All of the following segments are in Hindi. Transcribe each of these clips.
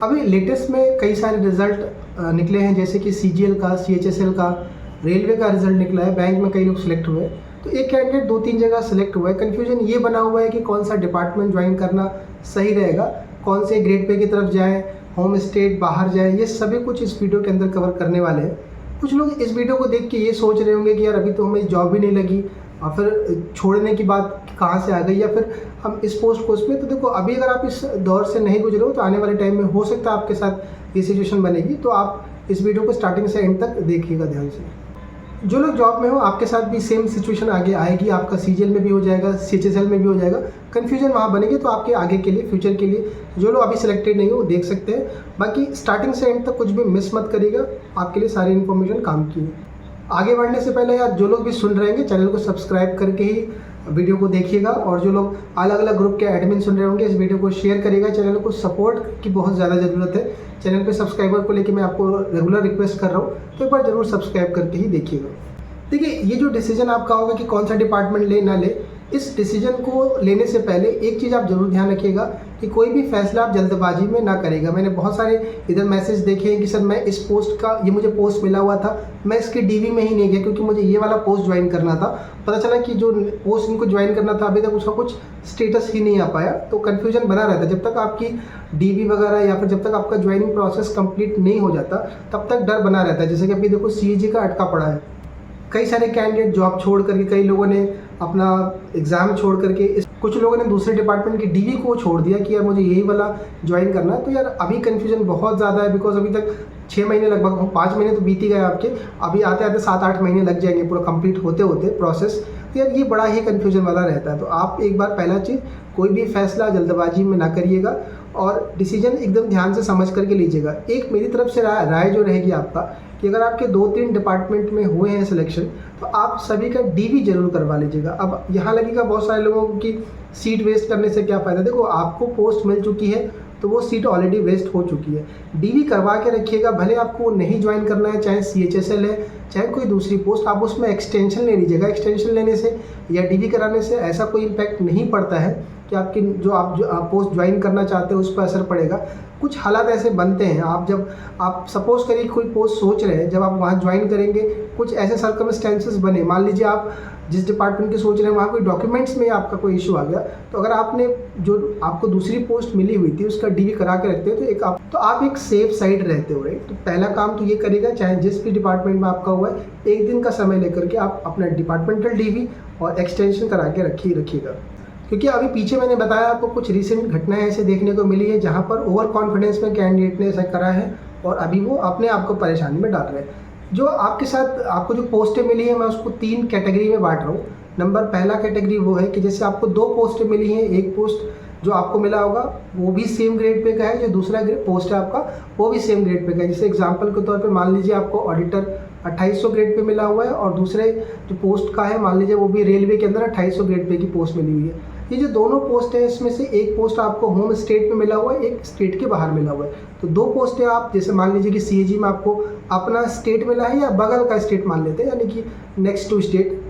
अभी लेटेस्ट में कई सारे रिजल्ट निकले हैं, जैसे कि सीजीएल का, सीएचएसएल का, रेलवे का रिजल्ट निकला है। बैंक में कई लोग सिलेक्ट हुए, तो एक कैंडिडेट 2-3 जगह सेलेक्ट हुआ है। कन्फ्यूजन ये बना हुआ है कि कौन सा डिपार्टमेंट ज्वाइन करना सही रहेगा, कौन से ग्रेड पे की तरफ जाएँ, होम स्टेट बाहर जाए, ये सभी कुछ इस वीडियो के अंदर कवर करने वाले हैं। कुछ लोग इस वीडियो को देख के ये सोच रहे होंगे कि यार अभी तो हमें जॉब भी नहीं लगी और फिर छोड़ने की बात कहाँ से आ गई, या फिर हम इस पोस्ट को उसमें। तो देखो, अभी अगर आप इस दौर से नहीं गुजरे हो तो आने वाले टाइम में हो सकता है आपके साथ ये सिचुएशन बनेगी। तो आप इस वीडियो को स्टार्टिंग से एंड तक देखिएगा ध्यान से। जो लोग जॉब में हो, आपके साथ भी सेम सिचुएशन आगे आएगी, आपका सीजीएल में भी हो जाएगा, सीएचएसएल में भी हो जाएगा। कन्फ्यूजन वहाँ बनेगी, तो आपके आगे के लिए, फ्यूचर के लिए जो लोग अभी सिलेक्टेड नहीं हो वो देख सकते हैं। बाकी स्टार्टिंग से एंड तक कुछ भी मिस मत करिएगा, आपके लिए सारी इन्फॉर्मेशन काम की है। आगे बढ़ने से पहले यार, जो लोग भी सुन रहे हैं चैनल को सब्सक्राइब करके ही वीडियो को देखिएगा, और जो लोग अलग अलग ग्रुप के एडमिन सुन रहे होंगे इस वीडियो को शेयर करिएगा। चैनल को सपोर्ट की बहुत ज़्यादा ज़रूरत है। चैनल पे सब्सक्राइबर को लेके मैं आपको रेगुलर रिक्वेस्ट कर रहा हूँ, तो एक बार ज़रूर सब्सक्राइब करके ही देखिएगा। देखिए, ये जो डिसीजन आपका होगा कि कौन सा डिपार्टमेंट ले ना ले, इस डिसीजन को लेने से पहले एक चीज़ आप ज़रूर ध्यान रखिएगा कि कोई भी फैसला आप जल्दबाजी में ना करेगा। मैंने बहुत सारे इधर मैसेज देखे हैं कि सर मैं इस पोस्ट का, ये मुझे पोस्ट मिला हुआ था, मैं इसके डीवी में ही नहीं गया क्योंकि मुझे ये वाला पोस्ट ज्वाइन करना था। पता चला कि जो पोस्ट इनको ज्वाइन करना था अभी तक उसका कुछ स्टेटस ही नहीं आ पाया। तो कन्फ्यूजन बना रहता है जब तक आपकी डीवी वगैरह या फिर जब तक आपका ज्वाइनिंग प्रोसेस कंप्लीट नहीं हो जाता, तब तक डर बना रहता है। जैसे कि अभी देखो, सीएजी का अटका पड़ा है। कई सारे कैंडिडेट जॉब छोड़ करके, कई लोगों ने अपना एग्ज़ाम छोड़ करके, कुछ लोगों ने दूसरे डिपार्टमेंट की डीवी को छोड़ दिया कि यार मुझे यही वाला ज्वाइन करना है। तो यार अभी कन्फ्यूजन बहुत ज़्यादा है, बिकॉज अभी तक 6 महीने, लगभग 5 महीने तो बीत ही गए आपके। अभी आते आते 7-8 महीने लग जाएंगे पूरा कंप्लीट होते होते प्रोसेस। तो यार ये बड़ा ही कन्फ्यूजन वाला रहता है। तो आप एक बार पहला चीज़, कोई भी फैसला जल्दबाजी में ना करिएगा और डिसीजन एकदम ध्यान से समझ करके लीजिएगा। एक मेरी तरफ से राय जो रहेगी आपका, कि अगर आपके 2-3 डिपार्टमेंट में हुए हैं सिलेक्शन, तो आप सभी का डीवी जरूर करवा लीजिएगा। अब यहाँ लगेगा बहुत सारे लोगों की सीट वेस्ट करने से क्या फ़ायदा। देखो, आपको पोस्ट मिल चुकी है तो वो सीट ऑलरेडी वेस्ट हो चुकी है। डीवी करवा के रखिएगा, भले आपको नहीं ज्वाइन करना है, चाहे सीएचएसएल है, चाहे कोई दूसरी पोस्ट, आप उसमें एक्सटेंशन ले लीजिएगा। एक्सटेंशन लेने से या डीवी कराने से ऐसा कोई इम्पैक्ट नहीं पड़ता है कि आपकी जो आप पोस्ट ज्वाइन करना चाहते हैं उस पर असर पड़ेगा। कुछ हालात ऐसे बनते हैं, जब आप सपोज करिए कोई पोस्ट सोच रहे हैं, जब आप वहाँ ज्वाइन करेंगे कुछ ऐसे सर्कमस्टेंसेस बने, मान लीजिए आप जिस डिपार्टमेंट के सोच रहे हैं वहाँ कोई डॉक्यूमेंट्स में आपका कोई इशू आ गया, तो अगर आपने जो आपको दूसरी पोस्ट मिली हुई थी उसका डीवी करा के रखते हैं तो आप एक सेफ साइड रहते हो, राइट। तो पहला काम तो ये करेगा, चाहे जिस भी डिपार्टमेंट में आपका हुआ है, एक दिन का समय लेकर के आप अपना डिपार्टमेंटल डीवी और एक्सटेंशन करा के रखिएगा। क्योंकि अभी पीछे मैंने बताया आपको, कुछ रिसेंट घटनाएं ऐसे देखने को मिली है जहां पर ओवर कॉन्फिडेंस में कैंडिडेट ने ऐसा करा है और अभी वो अपने आप को परेशानी में डाल रहे हैं। जो आपके साथ आपको जो पोस्टें मिली है, मैं उसको 3 कैटेगरी में बांट रहा हूँ। पहला कैटेगरी वो है कि जैसे आपको 2 पोस्टें मिली हैं, एक पोस्ट जो आपको मिला होगा वो भी सेम ग्रेड पे का है, जो दूसरा पोस्ट है आपका वो भी सेम ग्रेड पे का है। जैसे एग्जांपल के तौर पे मान लीजिए आपको ऑडिटर 2800 ग्रेड पे मिला हुआ है, और दूसरे जो पोस्ट का है मान लीजिए वो भी रेलवे के अंदर 2800 ग्रेड पे की पोस्ट मिली हुई है। ये जो दोनों पोस्ट है, इसमें से एक पोस्ट आपको होम स्टेट में मिला हुआ है, एक स्टेट के बाहर मिला हुआ है। तो 2 पोस्टें आप, जैसे मान लीजिए कि सीएजी में आपको अपना स्टेट मिला है या बगल का स्टेट मान लेते हैं, यानी कि नेक्स्ट टू स्टेट।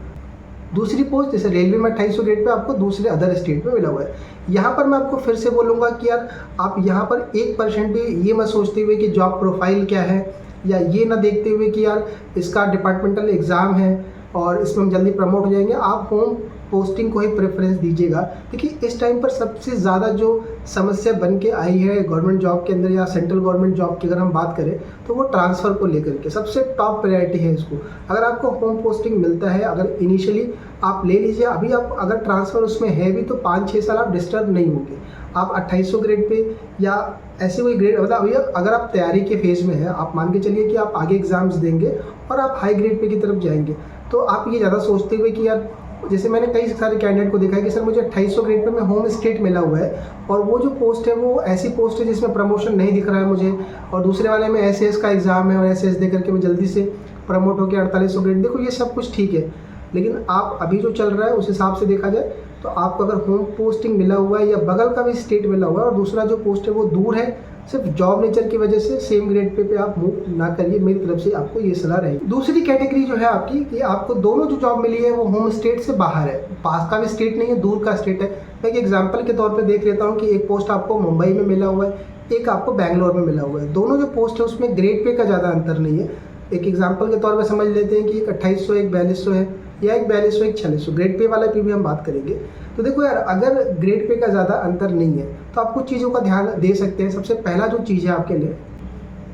दूसरी पोस्ट जैसे रेलवे में 2800 ग्रेड पे आपको दूसरे अदर स्टेट में मिला हुआ है। यहाँ पर मैं आपको फिर से बोलूँगा कि यार आप यहाँ पर 1% भी ये मत सोचते हुए कि जॉब प्रोफाइल क्या है, या ये ना देखते हुए कि यार इसका डिपार्टमेंटल एग्ज़ाम है और इसमें हम जल्दी प्रमोट हो जाएंगे, आप होम पोस्टिंग को ही प्रेफरेंस दीजिएगा। देखिए, इस टाइम पर सबसे ज़्यादा जो समस्या बन के आई है गवर्नमेंट जॉब के अंदर या सेंट्रल गवर्नमेंट जॉब की अगर हम बात करें, तो वो ट्रांसफ़र को लेकर के सबसे टॉप प्रायोरिटी है इसको। अगर आपको होम पोस्टिंग मिलता है, अगर इनिशियली आप ले लीजिए, अभी आप अगर ट्रांसफ़र उसमें है भी तो 5-6 साल आप डिस्टर्ब नहीं होंगे। आप 2800 ग्रेड पे या ऐसे कोई ग्रेड, मतलब अभी अगर आप तैयारी के फेज़ में हैं, आप मान के चलिए कि आप आगे एग्ज़ाम्स देंगे और आप हाई ग्रेड पे की तरफ जाएंगे, तो आप ये ज़्यादा सोचते हुए कि यार, जैसे मैंने कई सारे कैंडिडेट को देखा है कि सर मुझे 2800 ग्रेड पे मैं होम स्टेट मिला हुआ है, और वो जो पोस्ट है वो ऐसी पोस्ट है जिसमें प्रमोशन नहीं दिख रहा है मुझे, और दूसरे वाले में एसएस का एग्ज़ाम है और एसएस दे करके मैं जल्दी से प्रमोट होकर 4800 ग्रेड। देखो, ये सब कुछ ठीक है, लेकिन आप अभी जो चल रहा है उस हिसाब से देखा जाए तो आपको अगर होम पोस्टिंग मिला हुआ है या बगल का भी स्टेट मिला हुआ है और दूसरा जो पोस्ट है वो दूर है, सिर्फ जॉब नेचर की वजह से सेम ग्रेड पे आप मूव ना करिए, मेरी तरफ से आपको ये सलाह रहेगी। दूसरी कैटेगरी जो है आपकी, कि आपको दोनों जो जॉब मिली है वो होम स्टेट से बाहर है, पास का भी स्टेट नहीं है, दूर का स्टेट है। मैं एक एग्जांपल के तौर पे देख लेता हूँ कि एक पोस्ट आपको मुंबई में मिला हुआ है, एक आपको बैंगलोर में मिला हुआ है। दोनों जो पोस्ट है उसमें ग्रेड पे का ज़्यादा अंतर नहीं है। एक एग्जांपल के तौर पे समझ लेते हैं कि एक 2800 एक 4200 है, या एक 4200 एक 4600। ग्रेड पे वाला पे भी हम बात करेंगे। तो देखो यार, अगर ग्रेड पे का ज़्यादा अंतर नहीं है तो आप कुछ चीज़ों का ध्यान दे सकते हैं। सबसे पहला जो चीज़ है आपके लिए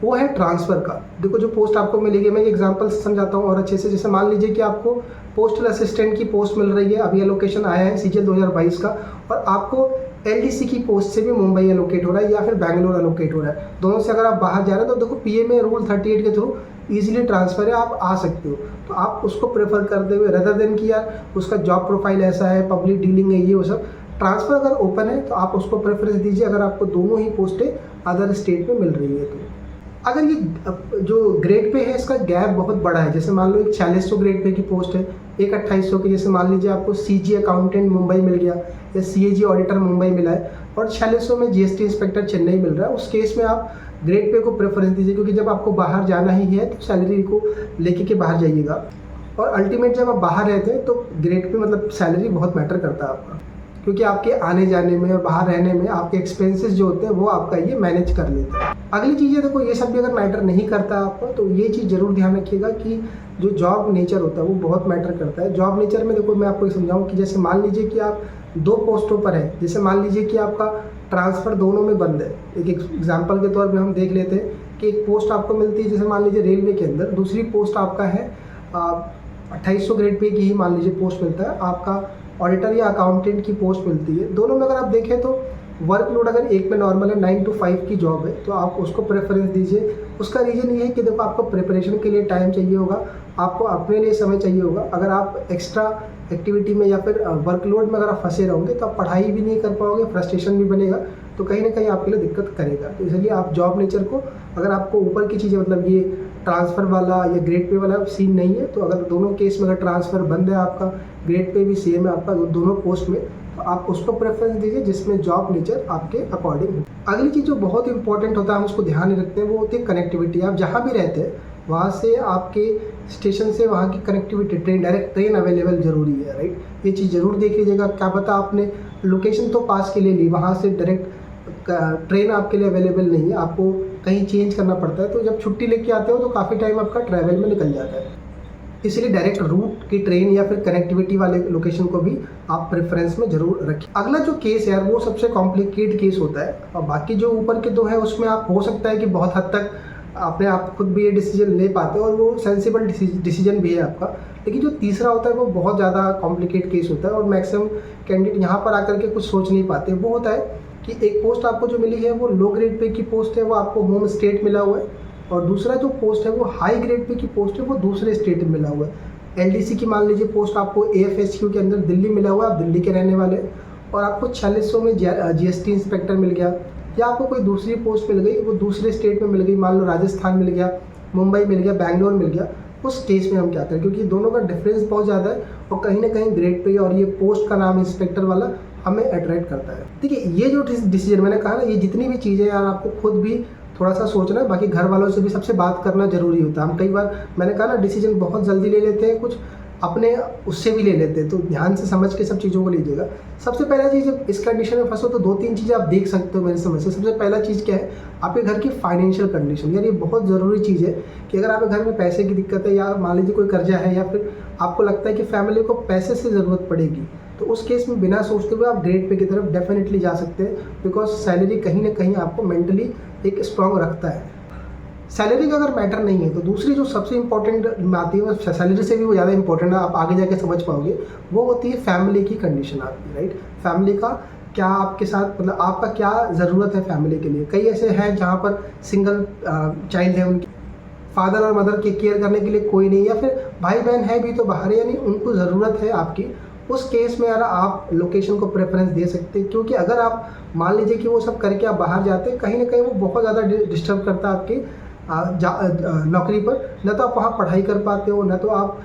वो है ट्रांसफ़र का। देखो जो पोस्ट आपको मिलेगी, मैं एग्जांपल से समझाता हूँ और अच्छे से। जैसे मान लीजिए कि आपको पोस्टल असिस्टेंट की पोस्ट मिल रही है, अभी एलोकेशन आया है सीजीएल 2022 का, और आपको एलडीसी की पोस्ट से भी मुंबई एलोकेट हो रहा है या फिर बैंगलोर एलोकेट हो रहा है। दोनों से अगर आप बाहर जा रहे हैं तो देखो पीएमए रूल 38 के थ्रू ईजिली ट्रांसफ़र है, आप आ सकते हो। तो आप उसको प्रेफर करते हुए, रदर देन कि यार उसका जॉब प्रोफाइल ऐसा है, पब्लिक डीलिंग है, ये वो सब, ट्रांसफ़र अगर ओपन है तो आप उसको प्रेफरेंस दीजिए, अगर आपको दोनों ही पोस्टें अदर स्टेट में मिल रही है तो। अगर ये जो ग्रेड पे है इसका गैप बहुत बड़ा है, जैसे मान लो एक 4600 ग्रेड पे की पोस्ट है, एक 2800 की, जैसे मान लीजिए आपको सीजी अकाउंटेंट मुंबई मिल गया या सीएजी ऑडिटर मुंबई मिला है, और 4600 में जीएसटी इंस्पेक्टर चेन्नई मिल रहा है, उस केस में आप ग्रेड पे को प्रेफरेंस दीजिए, क्योंकि जब आपको बाहर जाना ही है तो सैलरी को लेके के बाहर जाइएगा। और अल्टीमेट जब आप बाहर रहते हैं तो ग्रेड पे मतलब सैलरी बहुत मैटर करता है आपका, क्योंकि आपके आने जाने में और बाहर रहने में आपके एक्सपेंसेस जो होते हैं वो आपका ये मैनेज कर लेते हैं। अगली चीज़ है, देखो ये सब भी अगर मैटर नहीं करता आपको तो ये चीज़ ज़रूर ध्यान रखिएगा कि जो जॉब नेचर होता है वो बहुत मैटर करता है। जॉब नेचर में देखो मैं आपको समझाऊँ कि जैसे मान लीजिए कि आप 2 पोस्टों पर हैं, जैसे मान लीजिए कि आपका ट्रांसफ़र दोनों में बंद है। एक एग्जाम्पल के तौर पर हम देख लेते हैं कि एक पोस्ट आपको मिलती है, जैसे मान लीजिए रेलवे के अंदर, दूसरी पोस्ट आपका है 2800 ग्रेड पे की ही मान लीजिए पोस्ट मिलता है, आपका ऑडिटर या अकाउंटेंट की पोस्ट मिलती है। दोनों में अगर आप देखें तो वर्कलोड अगर एक में नॉर्मल है, 9 to 5 की जॉब है, तो आप उसको प्रेफरेंस दीजिए। उसका रीज़न ये है कि देखो आपको प्रिपरेशन के लिए टाइम चाहिए होगा, आपको अपने लिए समय चाहिए होगा। अगर आप एक्स्ट्रा एक्टिविटी में या फिर वर्कलोड में अगर आप फंसे रहोगे तो आप पढ़ाई भी नहीं कर पाओगे, फ्रस्ट्रेशन भी बनेगा, तो कहीं ना कहीं आपके लिए दिक्कत करेगा। तो इसलिए आप जॉब नेचर को, अगर आपको ऊपर की चीज़ें मतलब ये ट्रांसफ़र वाला या ग्रेड पे वाला सीन नहीं है, तो अगर दोनों केस में अगर ट्रांसफ़र बंद है आपका, ग्रेड पे भी सेम है आपका दोनों पोस्ट में, तो आप उसको प्रेफरेंस दीजिए जिसमें जॉब नेचर आपके अकॉर्डिंग हो। अगली चीज़ जो बहुत इंपॉर्टेंट होता है, हम उसको ध्यान नहीं रखते हैं, वो होती है कनेक्टिविटी। आप जहाँ भी रहते हैं वहाँ से आपके स्टेशन से वहाँ की कनेक्टिविटी, डायरेक्ट ट्रेन अवेलेबल ज़रूरी है, राइट। ये चीज़ ज़रूर देख लीजिएगा। क्या पता आपने लोकेशन तो पास के लिए ली, वहाँ से डायरेक्ट ट्रेन आपके लिए अवेलेबल नहीं है, आपको कहीं चेंज करना पड़ता है, तो जब छुट्टी लेके आते हो तो काफ़ी टाइम आपका ट्रैवल में निकल जाता है। इसलिए डायरेक्ट रूट की ट्रेन या फिर कनेक्टिविटी वाले लोकेशन को भी आप प्रेफरेंस में जरूर रखें। अगला जो केस है यार वो सबसे कॉम्प्लिकेट केस होता है, और बाकी जो ऊपर के 2 है उसमें आप हो सकता है कि बहुत हद तक अपने आप खुद भी ये डिसीजन ले पाते हो और वो सेंसिबल डिसीजन भी है आपका। लेकिन जो तीसरा होता है वो बहुत ज़्यादा कॉम्प्लिकेट केस होता है, और मैक्सिमम कैंडिडेट यहाँ पर आकर के कुछ सोच नहीं पाते। वो होता है कि एक पोस्ट आपको जो मिली है वो लो ग्रेड पे की पोस्ट है, वो आपको होम स्टेट मिला हुआ है, और दूसरा जो पोस्ट है वो हाई ग्रेड पे की पोस्ट है, वो दूसरे स्टेट में मिला हुआ है। एलडीसी की मान लीजिए पोस्ट आपको एएफएसक्यू के अंदर दिल्ली मिला हुआ है, आप दिल्ली के रहने वाले, और आपको 4600 में जीएसटी इंस्पेक्टर मिल गया, या आपको कोई दूसरी पोस्ट मिल गई, वो दूसरे स्टेट में मिल गई, मान लो राजस्थान मिल गया, मुंबई मिल गया, बैंगलोर मिल गया। उस केस में हम क्या करें, क्योंकि दोनों का डिफरेंस बहुत ज़्यादा है, और कहीं ना कहीं ग्रेड पे और ये पोस्ट का नाम इंस्पेक्टर वाला हमें अट्रैक्ट करता है। देखिए ये जो डिसीजन मैंने कहा ना, ये जितनी भी चीज़ें यार आपको खुद भी थोड़ा सा सोचना है, बाकी घर वालों से भी सबसे बात करना जरूरी होता है। हम कई बार, मैंने कहा ना, डिसीजन बहुत जल्दी ले लेते हैं, कुछ अपने उससे भी ले लेते हैं, तो ध्यान से समझ के सब चीज़ों को लीजिएगा। सबसे पहला चीज़, जब इस कंडीशन में फंसो तो 2-3 चीज़ें आप देख सकते हो मेरे समझ से। सबसे पहला चीज़ क्या है, आपके घर की फाइनेंशियल कंडीशन। यार ये बहुत ज़रूरी चीज़ है कि अगर आपके घर में पैसे की दिक्कत है, या मान लीजिए कोई कर्जा है, या फिर आपको लगता है कि फैमिली को पैसे से ज़रूरत पड़ेगी, तो उस केस में बिना सोचते हुए आप ग्रेड पे की तरफ डेफिनेटली जा सकते हैं, बिकॉज सैलरी कहीं ना कहीं आपको मेंटली एक स्ट्रॉन्ग रखता है। सैलरी का अगर मैटर नहीं है तो दूसरी जो सबसे इंपॉर्टेंट आती है, सैलरी से भी वो ज़्यादा इंपॉर्टेंट है, आप आगे जाके समझ पाओगे, वो होती है फैमिली की कंडीशन आपकी, राइट। फैमिली का क्या आपके साथ, मतलब आपका क्या ज़रूरत है फैमिली के लिए। कई ऐसे हैं जहाँ पर सिंगल चाइल्ड है, उनकी फादर और मदर की केयर करने के लिए कोई नहीं, या फिर भाई बहन है भी तो बाहर, यानी उनको ज़रूरत है आपकी। उस केस में यार आप लोकेशन को प्रेफरेंस दे सकते हैं, क्योंकि अगर आप मान लीजिए कि वो सब करके आप बाहर जाते हैं, कहीं ना कहीं वो बहुत ज़्यादा डिस्टर्ब करता है आपकी नौकरी पर। न तो आप वहाँ पढ़ाई कर पाते हो, न तो आप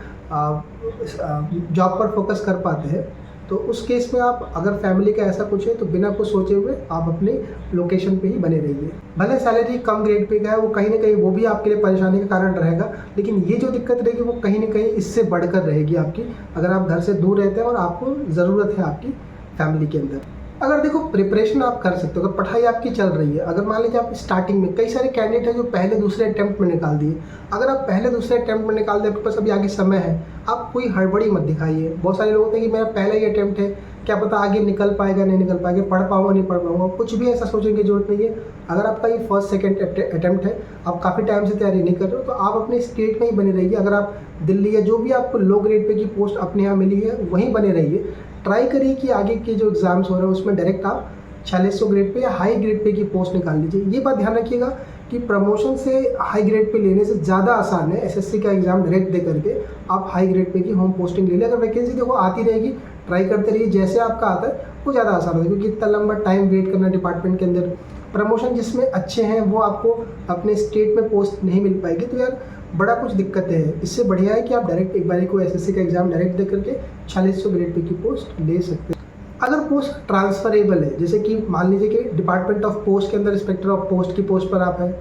जॉब पर फोकस कर पाते हैं। तो उस केस में आप, अगर फैमिली का ऐसा कुछ है, तो बिना कुछ सोचे हुए आप अपनी लोकेशन पे ही बने रहिए। भले सैलरी कम ग्रेड पे का है, वो कहीं ना कहीं वो भी आपके लिए परेशानी का कारण रहेगा, लेकिन ये जो दिक्कत रहेगी वो कहीं ना कहीं इससे बढ़कर रहेगी आपकी, अगर आप घर से दूर रहते हैं और आपको ज़रूरत है आपकी फैमिली के अंदर। अगर देखो प्रिपरेशन आप कर सकते हो, अगर पढ़ाई आपकी चल रही है, अगर मान लीजिए आप स्टार्टिंग में, कई सारे कैंडिडेट हैं जो पहले दूसरे अटेम्प्ट में निकाल दिए, अगर आप पहले दूसरे अटेम्प्ट में निकाल दिए, आपके पास अभी आगे समय है, आप कोई हड़बड़ी मत दिखाइए। बहुत सारे लोग होते हैं कि मेरा पहला ही अटेम्प्ट है, क्या पता आगे निकल पाएगा नहीं निकल पाएगा, पढ़ पाऊंगा नहीं पढ़ पाऊंगा, कुछ भी ऐसा सोचने की जरूरत नहीं है। अगर आपका ये फर्स्ट सेकंड अटेम्प्ट है, आप काफ़ी टाइम से तैयारी नहीं कर रहे हो, तो आप अपने स्टेट में ही बने रहिए। अगर आप दिल्ली या जो भी आपको लो ग्रेड पे की पोस्ट अपने यहाँ मिली है वहीं बने रहिए। ट्राई करिए कि आगे के जो एग्ज़ाम्स हो रहे हैं उसमें डायरेक्ट आप 4600 ग्रेड पे या हाई ग्रेड पे की पोस्ट निकाल लीजिए। ये बात ध्यान रखिएगा कि प्रमोशन से हाई ग्रेड पे लेने से ज़्यादा आसान है एसएससी का एग्ज़ाम डायरेक्ट दे करके आप हाई ग्रेड पे की होम पोस्टिंग ले लें। अगर वैकेंसी देखो आती रहेगी, ट्राई करते रहिए, जैसे आपका आता है वो ज़्यादा आसान होता है, क्योंकि इतना लंबा टाइम वेट करना डिपार्टमेंट के अंदर। प्रमोशन जिसमें अच्छे हैं वो आपको अपने स्टेट में पोस्ट नहीं मिल पाएगी, तो यार बड़ा कुछ दिक्कतें हैं। इससे बढ़िया है कि आप डायरेक्ट एक बारी को एसएससी का एग्ज़ाम डायरेक्ट दे करके 4600 ग्रेड पे की पोस्ट ले सकते हैं। अगर पोस्ट ट्रांसफरेबल है, जैसे कि मान लीजिए कि डिपार्टमेंट ऑफ पोस्ट के अंदर इंस्पेक्टर ऑफ पोस्ट की पोस्ट पर आप हैं,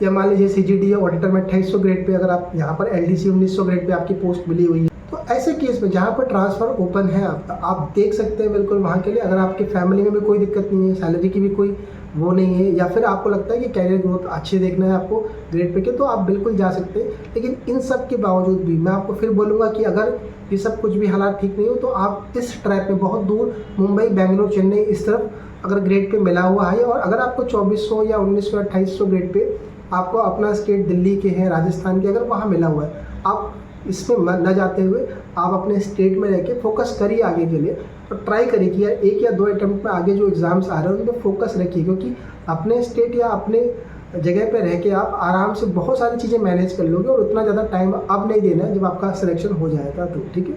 या मान लीजिए सीजीडी ऑडिटर में 2800 ग्रेड पे, अगर आप यहाँ पर एलडीसी 1900 ग्रेड पे आपकी पोस्ट मिली हुई है, तो ऐसे केस में जहाँ पर ट्रांसफ़र ओपन है आपका, आप देख सकते हैं बिल्कुल वहाँ के लिए। अगर आपकी फैमिली में भी कोई दिक्कत नहीं है, सैलरी की भी कोई वो नहीं है, या फिर आपको लगता है कि कैरियर ग्रोथ अच्छे देखना है आपको ग्रेड पे के, तो आप बिल्कुल जा सकते हैं। लेकिन इन सब के बावजूद भी मैं आपको फिर बोलूँगा कि अगर ये सब कुछ भी हालात ठीक नहीं हो, तो आप इस ट्रैक में बहुत दूर मुंबई, बेंगलोर, चेन्नई इस तरफ अगर ग्रेड पे मिला हुआ है, और अगर आपको 2400 या 1900 या 2800 ग्रेड पे आपको अपना स्टेट दिल्ली के हैं, राजस्थान के, अगर वहाँ मिला हुआ है, आप इसमें न जाते हुए आप अपने स्टेट में रह के फोकस करिए आगे के लिए। और ट्राई करिए कि यार 1 या 2 अटेम्प्ट में आगे जो एग्ज़ाम्स आ रहे हैं उन पर फोकस रखिए, क्योंकि अपने स्टेट या अपने जगह पे रह के आप आराम से बहुत सारी चीज़ें मैनेज कर लोगे, और उतना ज़्यादा टाइम अब नहीं देना है जब आपका सिलेक्शन हो जाएगा तो, ठीक है।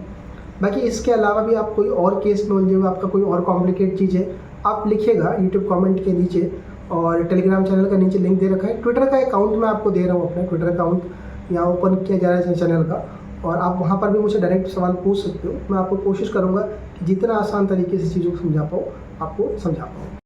बाकी इसके अलावा भी आप कोई और केस में उलझे हुए, आपका कोई और कॉम्प्लिकेट चीज़ है, आप लिखिएगा यूट्यूब कमेंट के नीचे, और टेलीग्राम चैनल का नीचे लिंक दे रखा है। ट्विटर का अकाउंट मैं आपको दे रहा हूँ, अपना ट्विटर अकाउंट यहाँ ओपन किया जा रहा है चैनल का, और आप वहाँ पर भी मुझे डायरेक्ट सवाल पूछ सकते हो। मैं आपको कोशिश करूँगा कि जितना आसान तरीके से चीज़ों को समझा पाऊँ आपको समझा पाऊँ।